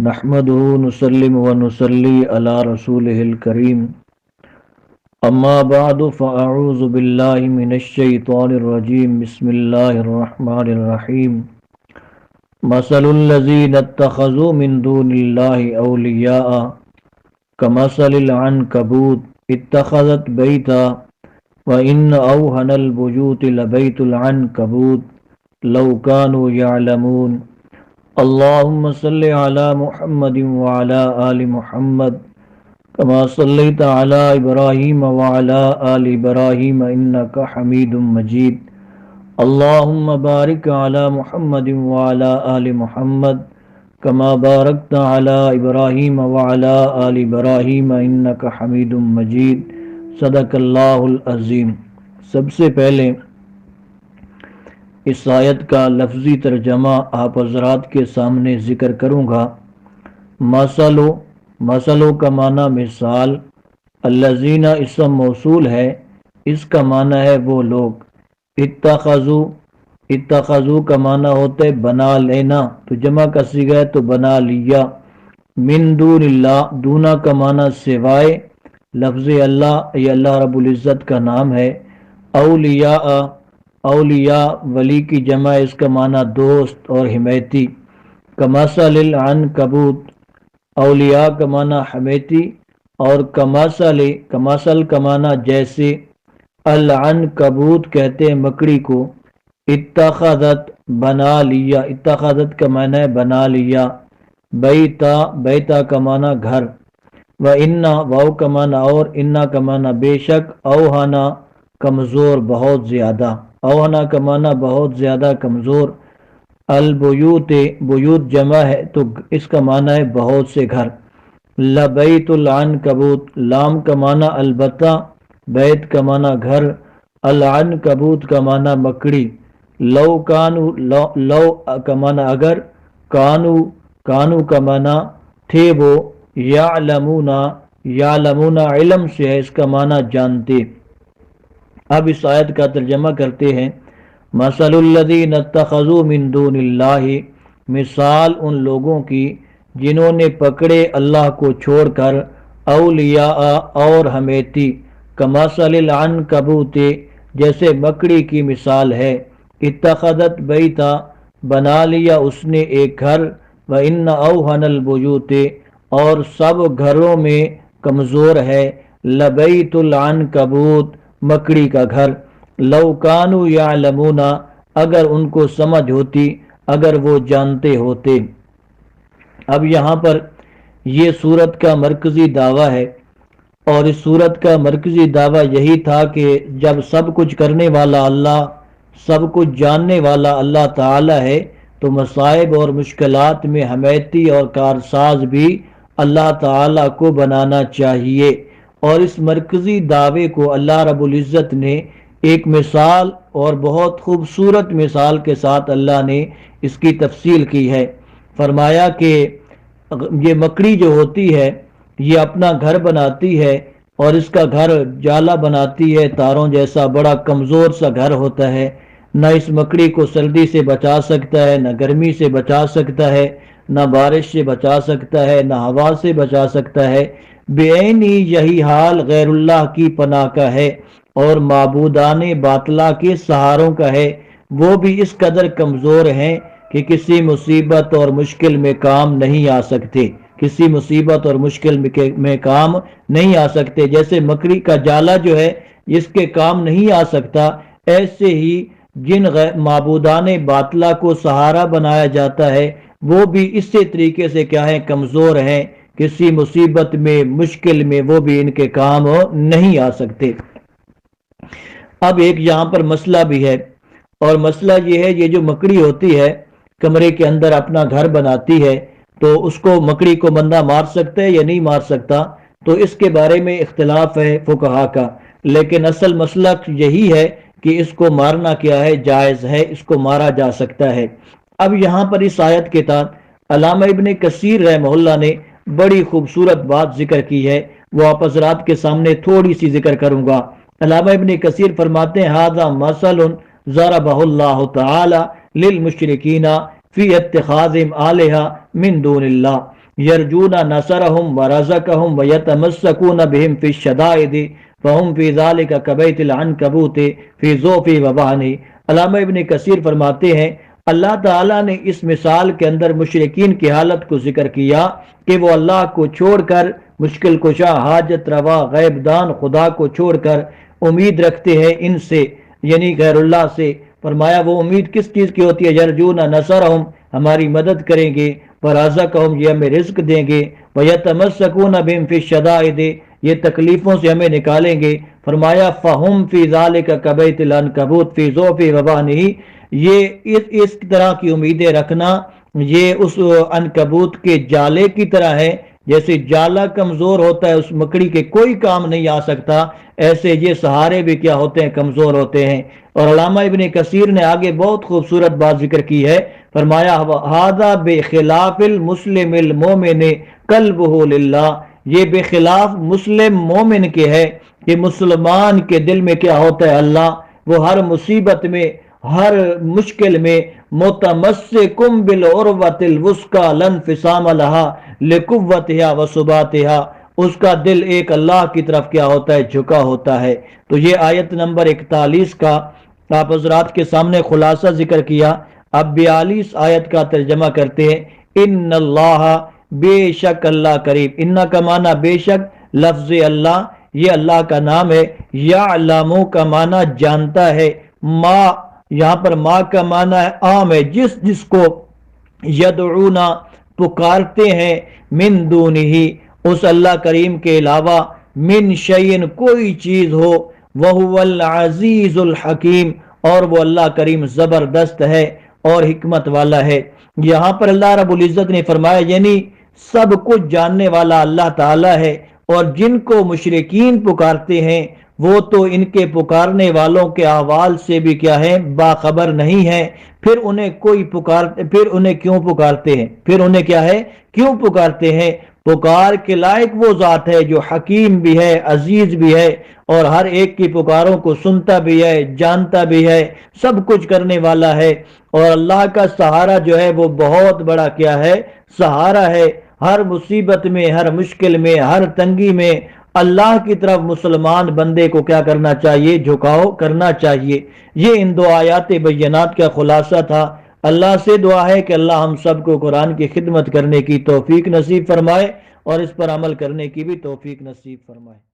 نحمده نسلم ونصلي على رسوله الكريم أما بعد فأعوذ بالله من الشيطان الرجيم بسم الله الرحمن الرحيم مثل الذين اتخذوا من دون الله أولياء كمثل العنكبوت اتخذت بيتا وإن أوهن البيوت لبيت العنكبوت لو كانوا يعلمون اللهم صل على محمد وعلى آل محمد كما صليت على إبراهيم وعلى آل إبراهيم إنك حميد مجيد اللهم بارك على محمد وعلى آل محمد كما باركت على إبراهيم وعلى آل إبراهيم إنك حميد مجيد صدق اللہ العظیم۔ سب سے پہلے اس آیت کا لفظی ترجمہ آپ حضرات کے سامنے ذکر کروں گا۔ مثلو کا معنی مثال، الذین اسم موصول ہے، اس کا معنی ہے وہ لوگ۔ اتخذو کا معنی ہوتا ہے بنا لینا، تو جمع کا صیغہ ہے تو بنا لیا۔ من دون اللہ، دونا کا معنی سوائے، لفظ اللہ یہ اللہ رب العزت کا نام ہے۔ اولیاء ولی کی جمع، اس کا معنی دوست اور حمیتی۔ کمثل العنکبوت، اولیاء کا معنی حمیتی، اور کمثل کا معنی جیسے۔ العنکبوت کہتے ہیں مکڑی کو۔ اتخذت بنا لیا، اتخذت کا معنی ہے بنا لیا۔ بیتا کا معنی گھر۔ وَإِنَّ واو کا معنی اور، انا کا معنی بے شک، اوہنا کمزور بہت زیادہ، اوہنا کا معنی بہت زیادہ کمزور۔ البیوت، بیوت جمع ہے تو اس کا معنی ہے بہت سے گھر۔ لبیت العنکبوت، لام کا معنی البتہ، بیت کا معنی گھر، العنکبوت کا معنی مکڑی۔ لو کا معنی اگر، کانو کا معنی تھے وہ، یعلمون علم سے ہے، اس کا معنی جانتے۔ اب اس آیت کا ترجمہ کرتے ہیں۔ مثل الذین اتخذوا من دون اللہ، مثال ان لوگوں کی جنہوں نے پکڑے اللہ کو چھوڑ کر اولیاء اور حمیتی۔ کمثل العنکبوت، جیسے مکڑی کی مثال ہے۔ اتخذت بیتا، بنا لیا اس نے ایک گھر۔ وَإِنَّ أَوْهَنَ الْبُيُوتِ، اور سب گھروں میں کمزور ہے، لبیت العنکبوت، مکڑی کا گھر۔ لو کانوا یعلمون، اگر ان کو سمجھ ہوتی، اگر وہ جانتے ہوتے۔ اب یہاں پر یہ سورت کا مرکزی دعویٰ ہے، اور اس سورت کا مرکزی دعویٰ یہی تھا کہ جب سب کچھ کرنے والا اللہ، سب کچھ جاننے والا اللہ تعالی ہے، تو مصائب اور مشکلات میں حمیتی اور کارساز بھی اللہ تعالیٰ کو بنانا چاہیے۔ اور اس مرکزی دعوے کو اللہ رب العزت نے ایک مثال اور بہت خوبصورت مثال کے ساتھ اللہ نے اس کی تفصیل کی ہے۔ فرمایا کہ یہ مکڑی جو ہوتی ہے یہ اپنا گھر بناتی ہے، اور اس کا گھر جالا بناتی ہے، تاروں جیسا بڑا کمزور سا گھر ہوتا ہے۔ نہ اس مکڑی کو سردی سے بچا سکتا ہے، نہ گرمی سے بچا سکتا ہے، نہ بارش سے بچا سکتا ہے، نہ ہوا سے بچا سکتا ہے۔ بے عینی یہی حال غیر اللہ کی پناہ کا ہے، اور معبودان باطلہ کے سہاروں کا ہے۔ وہ بھی اس قدر کمزور ہیں کہ کسی مصیبت اور مشکل میں کام نہیں آ سکتے، کسی مصیبت اور مشکل میں کام نہیں آ سکتے۔ جیسے مکڑی کا جالا جو ہے اس کے کام نہیں آ سکتا، ایسے ہی جن معبودان باطلہ کو سہارا بنایا جاتا ہے وہ بھی اسی طریقے سے کیا ہے، کمزور ہیں، کسی مصیبت میں مشکل میں وہ بھی ان کے کام نہیں آ سکتے۔ اب ایک یہاں پر مسئلہ بھی ہے، اور مسئلہ یہ ہے، یہ جو مکڑی ہوتی ہے کمرے کے اندر اپنا گھر بناتی ہے، تو اس کو مکڑی کو بندہ مار سکتا ہے یا نہیں مار سکتا، تو اس کے بارے میں اختلاف ہے فقہا کا، لیکن اصل مسئلہ یہی ہے کہ اس کو مارنا کیا ہے، جائز ہے، اس کو مارا جا سکتا ہے۔ اب یہاں پر اس آیت کے تحت علامہ ابن کثیر رحمہ اللہ نے بڑی خوبصورت بات ذکر کی ہے، وہ آپ حضرات کے سامنے تھوڑی سی ذکر کروں گا۔ علامہ ابن کثیر فرماتے ہیں، ھذا مثل ضربہ اللہ تعالی للمشرکین فی اتخاذہم آلہہ من دون اللہ، یرجون نصرہم ورزقہم ویتمسکون بہم فی الشدائد فہم فی ذالک کبیت العنکبوت فی ضعف وبہن۔ علامہ ابن کثیر فرماتے ہیں اللہ تعالیٰ نے اس مثال کے اندر مشرکین کی حالت کو ذکر کیا کہ وہ اللہ کو چھوڑ کر، مشکل کشا، حاجت روا، غیب دان خدا کو چھوڑ کر امید رکھتے ہیں ان سے، یعنی غیر اللہ سے۔ فرمایا وہ امید کس چیز کی ہوتی ہے؟ یرجون نصرہم، ہماری مدد کریں گے، ورزقہم، یہ ہمیں رزق دیں گے، ویتمسکون بہم فی الشدائد، یہ تکلیفوں سے ہمیں نکالیں گے۔ فرمایا فہم فی ذالک کبیت العنکبوت فی ضعف وبہنہ، یہ اس طرح کی امیدیں رکھنا یہ اس عنکبوت کے جالے کی طرح ہے، جیسے جالا کمزور ہوتا ہے، اس مکڑی کے کوئی کام نہیں آ سکتا، ایسے یہ سہارے بھی کیا ہوتے ہیں؟ کمزور ہوتے ہیں۔ اور علامہ ابن کثیر نے آگے بہت خوبصورت بات ذکر کی ہے، فرمایا ھذا بخلاف المسلم المومن قلبہ للہ، یہ بخلاف مسلم مومن کے ہے کہ مسلمان کے دل میں کیا ہوتا ہے؟ اللہ۔ وہ ہر مصیبت میں، ہر مشکل میں متمسکم بالعروۃ الوثقی لا انفصام لها لقوتها وثباتها، اس کا دل ایک اللہ کی طرف کیا ہوتا ہے؟ جھکا ہوتا ہے۔ تو یہ آیت نمبر 41 کا آپ حضرات کے سامنے خلاصہ ذکر کیا۔ اب 42 آیت کا ترجمہ کرتے ہیں۔ ان اللہ، بے شک اللہ قریب، ان کا معنی بے شک، لفظ اللہ یہ اللہ کا نام ہے، یعلم کا معنی جانتا ہے، ما یہاں پر ما کا معنی ہے عام ہے، جس کو یدعونا پکارتے ہیں، من دونہ اس اللہ کریم کے علاوہ، من شیئن کوئی چیز ہو، وہو العزیز الحکیم، اور وہ اللہ کریم زبردست ہے اور حکمت والا ہے۔ یہاں پر اللہ رب العزت نے فرمایا یعنی سب کچھ جاننے والا اللہ تعالی ہے، اور جن کو مشرکین پکارتے ہیں وہ تو ان کے پکارنے والوں کے احوال سے بھی کیا ہے؟ باخبر نہیں ہے۔ پھر انہیں کیوں پکارتے ہیں؟ پھر انہیں کیا ہے؟ کیوں پکارتے ہیں؟ پکار کے لائق وہ ذات ہے جو حکیم بھی ہے، عزیز بھی ہے، اور ہر ایک کی پکاروں کو سنتا بھی ہے، جانتا بھی ہے، سب کچھ کرنے والا ہے۔ اور اللہ کا سہارا جو ہے وہ بہت بڑا کیا ہے؟ سہارا ہے۔ ہر مصیبت میں، ہر مشکل میں، ہر تنگی میں اللہ کی طرف مسلمان بندے کو کیا کرنا چاہیے؟ جھکاؤ کرنا چاہیے۔ یہ ان دو آیات بینات کا خلاصہ تھا۔ اللہ سے دعا ہے کہ اللہ ہم سب کو قرآن کی خدمت کرنے کی توفیق نصیب فرمائے اور اس پر عمل کرنے کی بھی توفیق نصیب فرمائے۔